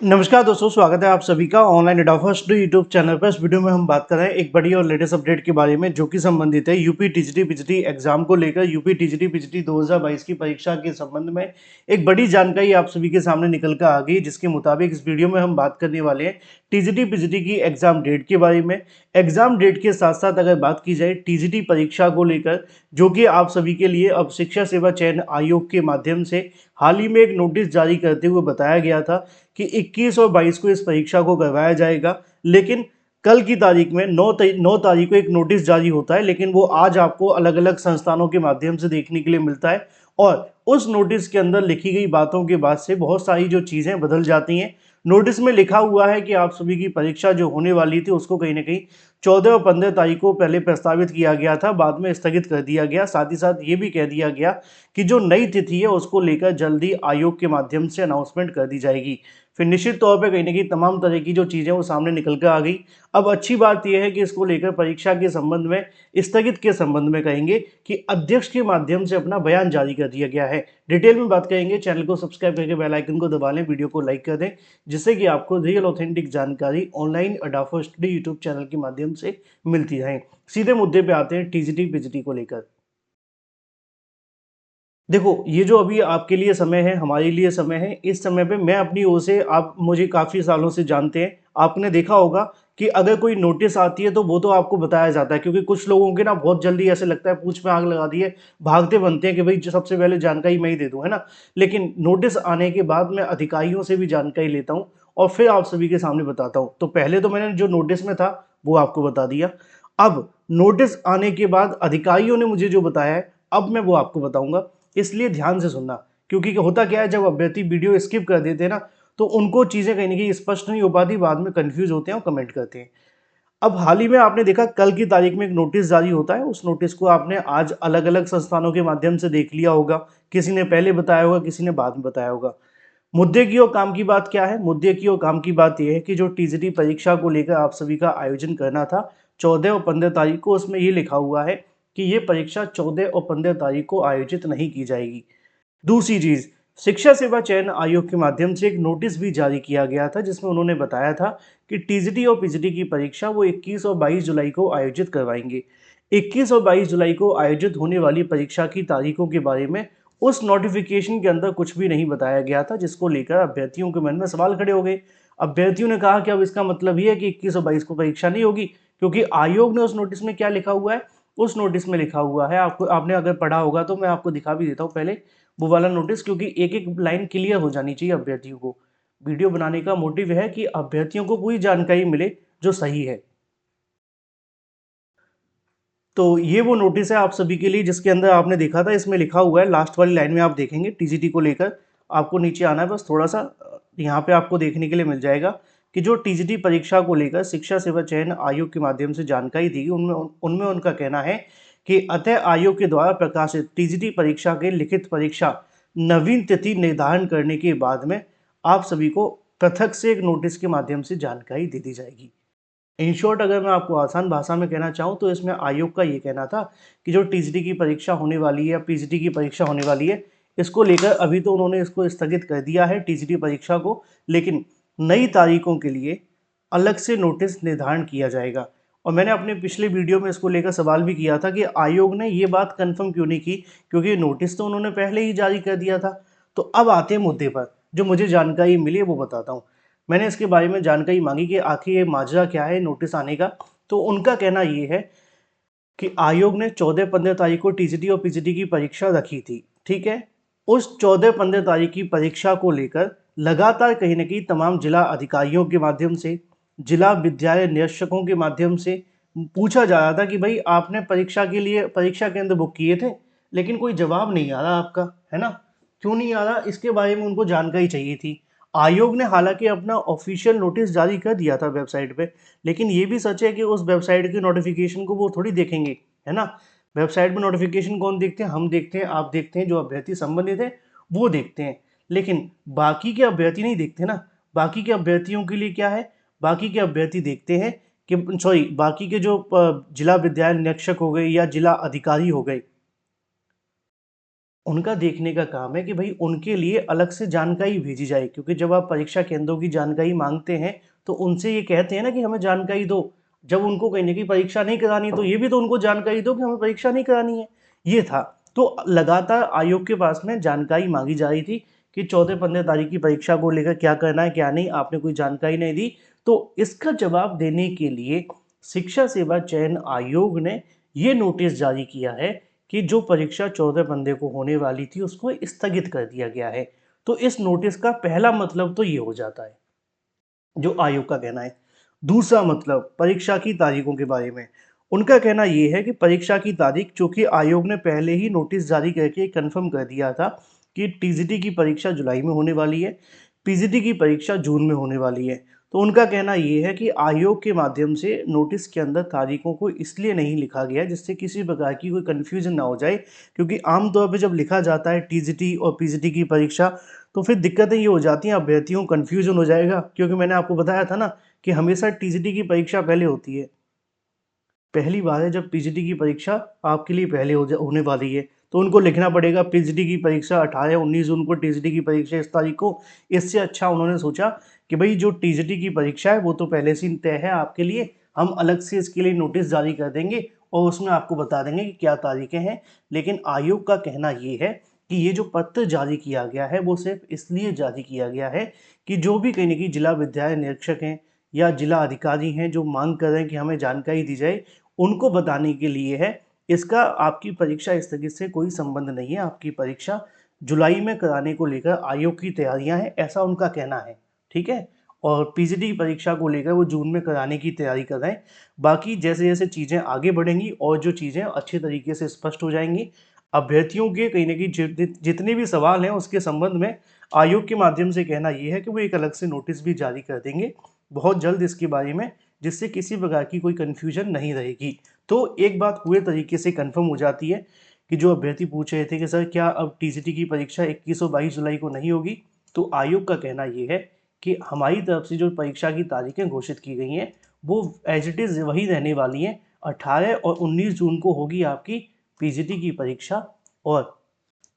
नमस्कार दोस्तों, स्वागत है आप सभी का ऑनलाइन एडोफा स्टडी यूट्यूब चैनल पर। इस वीडियो में हम बात कर रहे हैं एक बड़ी और लेटेस्ट अपडेट के बारे में जो कि संबंधित है यूपी टीजीटी पीजीटी एग्जाम को लेकर। यूपी टीजीटी पीजीटी 2022 की परीक्षा के संबंध में एक बड़ी जानकारी आप सभी के सामने निकल कर आ गई, जिसके मुताबिक इस वीडियो में हम बात करने वाले हैं टीजीटी पीजीटी की एग्जाम डेट के बारे में। एग्जाम डेट के साथ साथ अगर बात की जाए टीजीटी परीक्षा को लेकर, जो कि आप सभी के लिए अब शिक्षा सेवा चयन आयोग के माध्यम से हाल ही में एक नोटिस जारी करते हुए बताया गया था कि 21 और 22 को इस परीक्षा को करवाया जाएगा। लेकिन कल की तारीख में 9 तारीख को एक नोटिस जारी होता है, लेकिन वो आज आपको अलग अलग संस्थानों के माध्यम से देखने के लिए मिलता है। और उस नोटिस के अंदर लिखी गई बातों के बाद से बहुत सारी जो चीज़ें बदल जाती हैं। नोटिस में लिखा हुआ है कि आप सभी की परीक्षा जो होने वाली थी उसको कहीं ना कहीं 14 और 15 तारीख को पहले प्रस्तावित किया गया था, बाद में स्थगित कर दिया गया। साथ ही साथ ये भी कह दिया गया कि जो नई तिथि है उसको लेकर जल्दी आयोग के माध्यम से अनाउंसमेंट कर दी जाएगी। फिर निश्चित तौर पे कहीं ना कहीं तमाम तरह की जो चीज़ें वो सामने निकल कर आ गई। अब अच्छी बात यह है कि इसको लेकर परीक्षा के संबंध में, स्थगित के संबंध में कहेंगे कि अध्यक्ष के माध्यम से अपना बयान जारी कर दिया गया है। डिटेल में बात करेंगे। चैनल को सब्सक्राइब करके बेल आइकन को दबा लें, वीडियो को लाइक कर दें, जिससे कि आपको रियल ऑथेंटिक जानकारी ऑनलाइन एडोफा स्टडी यूट्यूब चैनल के माध्यम से मिलती रहे। सीधे मुद्दे पे आते हैं टीजीटी पीजीटी को लेकर। देखो, ये जो अभी आपके लिए समय है, हमारे लिए समय है, इस समय पे मैं अपनी ओर से, आप मुझे काफ़ी सालों से जानते हैं, आपने देखा होगा कि अगर कोई नोटिस आती है तो वो तो आपको बताया जाता है, क्योंकि कुछ लोगों के ना बहुत जल्दी ऐसे लगता है पूँछ में आग लगा दी है, भागते बनते हैं कि भाई जो सबसे पहले जानकारी मैं ही दे दूँ, है ना? लेकिन नोटिस आने के बाद मैं अधिकारियों से भी जानकारी लेता हूँ और फिर आप सभी के सामने बताता हूँ। तो पहले तो मैंने जो नोटिस में था वो आपको बता दिया। अब नोटिस आने के बाद अधिकारियों ने मुझे जो बताया है, अब मैं वो आपको बताऊँगा। इसलिए ध्यान से सुनना, क्योंकि होता क्या है, जब अभ्यर्थी वीडियो स्किप कर देते हैं ना, तो उनको चीज़ें कहीं न कहीं स्पष्ट नहीं हो पाती, बाद में कन्फ्यूज़ होते हैं और कमेंट करते हैं। अब हाल ही में आपने देखा कल की तारीख में एक नोटिस जारी होता है, उस नोटिस को आपने आज अलग-अलग संस्थानों के माध्यम से देख लिया होगा। किसी ने पहले बताया होगा, किसी ने बाद में बताया होगा। मुद्दे की और काम की बात क्या है? मुद्दे की और काम की बात ये है कि जो टीजीटी परीक्षा को लेकर आप सभी का आयोजन करना था 14 और 15 तारीख को, उसमें ये लिखा हुआ है कि ये परीक्षा 14 और 15 तारीख को आयोजित नहीं की जाएगी। दूसरी चीज, शिक्षा सेवा चयन आयोग के माध्यम से एक नोटिस भी जारी किया गया था, जिसमें उन्होंने बताया था कि टीजीटी और पीजीटी की परीक्षा वो 21 और 22 जुलाई को आयोजित करवाएंगे। 21 और 22 जुलाई को आयोजित होने वाली परीक्षा की तारीखों के बारे में उस नोटिफिकेशन के अंदर कुछ भी नहीं बताया गया था, जिसको लेकर अभ्यर्थियों के मन में सवाल खड़े हो गए। अभ्यर्थियों ने कहा कि अब इसका मतलब ये है कि 21 और 22 को परीक्षा नहीं होगी, क्योंकि आयोग ने उस नोटिस में क्या लिखा हुआ है, उस नोटिस में लिखा हुआ है, आपको, आपने अगर पढ़ा होगा तो मैं आपको दिखा भी देता हूँ पहले वो वाला नोटिस, क्योंकि एक एक लाइन क्लियर हो जानी चाहिए अभ्यर्थियों को। वीडियो बनाने का मोटिव है कि अभ्यर्थियों को पूरी जानकारी मिले जो सही है। तो ये वो नोटिस है आप सभी के लिए, जिसके अंदर आपने देखा था, इसमें लिखा हुआ है, लास्ट वाली लाइन में आप देखेंगे टीजीटी को लेकर, आपको नीचे आना है, बस थोड़ा सा यहाँ पे आपको देखने के लिए मिल जाएगा कि जो टीजीटी परीक्षा को लेकर शिक्षा सेवा चयन आयोग के माध्यम से जानकारी दी गई, उनमें उनमें उनका कहना है कि अतः आयोग के द्वारा प्रकाशित टीजीटी परीक्षा के लिखित परीक्षा नवीन तिथि निर्धारण करने के बाद में आप सभी को पृथक से एक नोटिस के माध्यम से जानकारी दे दी जाएगी। इन शॉर्ट, अगर मैं आपको आसान भाषा में कहना चाहूँ तो इसमें आयोग का ये कहना था कि जो टीजीटी की परीक्षा होने वाली है या पीजीटी की परीक्षा होने वाली है, इसको लेकर अभी तो उन्होंने इसको स्थगित कर दिया है टीजीटी परीक्षा को, लेकिन नई तारीखों के लिए अलग से नोटिस निर्धारण किया जाएगा। और मैंने अपने पिछले वीडियो में इसको लेकर सवाल भी किया था कि आयोग ने ये बात कन्फर्म क्यों नहीं की, क्योंकि नोटिस तो उन्होंने पहले ही जारी कर दिया था। तो अब आते हैं मुद्दे पर, जो मुझे जानकारी मिली है वो बताता हूँ। मैंने इसके बारे में जानकारी मांगी कि आखिर ये माजरा क्या है नोटिस आने का। तो उनका कहना ये है कि आयोग ने 14-15 तारीख को टीजीटी और पीजीटी की परीक्षा रखी थी, ठीक है? उस 14-15 तारीख की परीक्षा को लेकर लगातार कहीं न कहीं तमाम जिला अधिकारियों के माध्यम से, जिला विद्यालय निरीक्षकों के माध्यम से पूछा जा रहा था कि भाई आपने परीक्षा के लिए परीक्षा केंद्र बुक किए थे, लेकिन कोई जवाब नहीं आ रहा आपका, है ना? क्यों नहीं आ रहा, इसके बारे में उनको जानकारी चाहिए थी। आयोग ने हालाँकि अपना ऑफ़िशियल नोटिस जारी कर दिया था वेबसाइट पे, लेकिन ये भी सच है कि उस वेबसाइट की नोटिफ़िकेशन को वो थोड़ी देखेंगे, है ना? वेबसाइट में नोटिफ़िकेशन कौन देखते हैं? हम देखते हैं, आप देखते हैं, जो अभ्यर्थी संबंधित है, वो देखते हैं। लेकिन बाकी के अभ्यर्थी नहीं देखते ना। बाकी के अभ्यर्थियों के लिए क्या है? बाकी के अभ्यर्थी देखते हैं कि सॉरी, बाकी के जो जिला विद्यालय निरीक्षक हो गए या जिला अधिकारी हो गए, उनका देखने का काम है कि भाई उनके लिए अलग से जानकारी भेजी जाए, क्योंकि जब आप परीक्षा केंद्रों की जानकारी मांगते हैं तो उनसे ये कहते हैं ना कि हमें जानकारी दो। जब उनको कहीं ना कहीं परीक्षा नहीं करानी तो ये भी तो उनको जानकारी दो कि हमें परीक्षा नहीं करानी है। ये था। तो लगातार आयोग के पास में जानकारी मांगी जा रही थी कि 14-15 तारीख की परीक्षा को लेकर क्या करना है क्या नहीं, आपने कोई जानकारी नहीं दी। तो इसका जवाब देने के लिए शिक्षा सेवा चयन आयोग ने ये नोटिस जारी किया है कि जो परीक्षा 14 बंदे को होने वाली थी उसको स्थगित कर दिया गया है। तो इस नोटिस का पहला मतलब तो ये हो जाता है जो आयोग का कहना है। दूसरा मतलब परीक्षा की तारीखों के बारे में उनका कहना ये है कि परीक्षा की तारीख, चूंकि आयोग ने पहले ही नोटिस जारी करके कंफर्म कर दिया था कि टीजीटी की परीक्षा जुलाई में होने वाली है, पीजीटी की परीक्षा जून में होने वाली है। तो उनका कहना ये है कि आयोग के माध्यम से नोटिस के अंदर तारीखों को इसलिए नहीं लिखा गया जिससे किसी प्रकार की कोई कन्फ्यूजन ना हो जाए, क्योंकि आमतौर पर जब लिखा जाता है टीजीटी और पीजीटी की परीक्षा तो फिर दिक्कतें ये हो जाती हैं, अभ्यर्थियों को कन्फ्यूजन हो जाएगा, क्योंकि मैंने आपको बताया था ना कि हमेशा टीजीटी की परीक्षा पहले होती है। पहली बार है जब पीजीटी की परीक्षा आपके लिए पहले होने वाली है, तो उनको लिखना पड़ेगा पीजीटी की परीक्षा 18-19 जून को, टीजीटी की परीक्षा इस तारीख को। इससे अच्छा उन्होंने सोचा कि भाई जो टीजीटी की परीक्षा है वो तो पहले से ही तय है आपके लिए, हम अलग से इसके लिए नोटिस जारी कर देंगे और उसमें आपको बता देंगे कि क्या तारीखें हैं। लेकिन आयोग का कहना ये है कि ये जो पत्र जारी किया गया है वो सिर्फ इसलिए जारी किया गया है कि जो भी कहीं ना कहीं जिला विद्यालय निरीक्षक हैं या जिला अधिकारी हैं जो मांग कर रहे हैं कि हमें जानकारी दी जाए, उनको बताने के लिए है। इसका आपकी परीक्षा स्थगित से कोई संबंध नहीं है, आपकी परीक्षा जुलाई में कराने को लेकर आयोग की तैयारियां हैं, ऐसा उनका कहना है। ठीक है। और पीजीटी की परीक्षा को लेकर वो जून में कराने की तैयारी कर रहे हैं। बाकी जैसे जैसे चीज़ें आगे बढ़ेंगी और जो चीज़ें अच्छे तरीके से स्पष्ट हो जाएंगी, अभ्यर्थियों के कहीं ना कहीं जितने भी सवाल हैं उसके संबंध में आयोग के माध्यम से कहना यह है कि वो एक अलग से नोटिस भी जारी कर देंगे बहुत जल्द इसके बारे में, जिससे किसी प्रकार की कोई कन्फ्यूजन नहीं रहेगी। तो एक बात पूरे तरीके से कंफर्म हो जाती है कि जो अभ्यर्थी पूछ रहे थे कि सर क्या अब टीजीटी की परीक्षा 21 और 22 जुलाई को नहीं होगी, तो आयोग का कहना ये है कि हमारी तरफ से जो परीक्षा की तारीखें घोषित की गई हैं वो एज इट इज़ वही रहने वाली हैं। 18 और 19 जून को होगी आपकी पीजीटी की परीक्षा और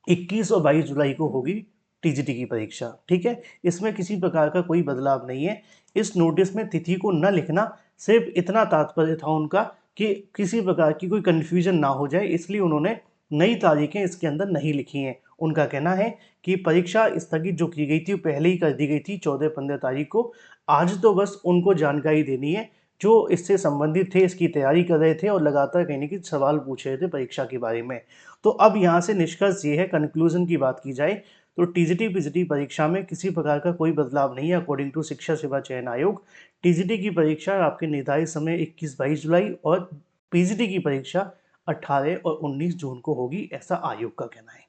21 और 22 जुलाई को होगी टीजीटी की परीक्षा। ठीक है। इसमें किसी प्रकार का कोई बदलाव नहीं है। इस नोटिस में तिथि को न लिखना सिर्फ इतना तात्पर्य था उनका कि किसी प्रकार की कोई कन्फ्यूजन ना हो जाए, इसलिए उन्होंने नई तारीखें इसके अंदर नहीं लिखी हैं। उनका कहना है कि परीक्षा स्थगित जो की गई थी वो पहले ही कर दी गई थी 14-15 तारीख को। आज तो बस उनको जानकारी देनी है जो इससे संबंधित थे, इसकी तैयारी कर रहे थे और लगातार कहीं ना कहीं सवाल पूछ रहे थे परीक्षा के बारे में। तो अब यहाँ से निष्कर्ष ये है, कंक्लूजन की बात की जाए तो टीजीटी पीजीटी परीक्षा में किसी प्रकार का कोई बदलाव नहीं है अकॉर्डिंग टू शिक्षा सेवा चयन आयोग। टीजीटी की परीक्षा आपके निर्धारित समय 21-22 जुलाई और पीजीटी की परीक्षा 18 और 19 जून को होगी, ऐसा आयोग का कहना है।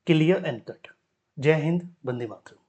Clear and cut. जय हिंद, वंदे मातरम।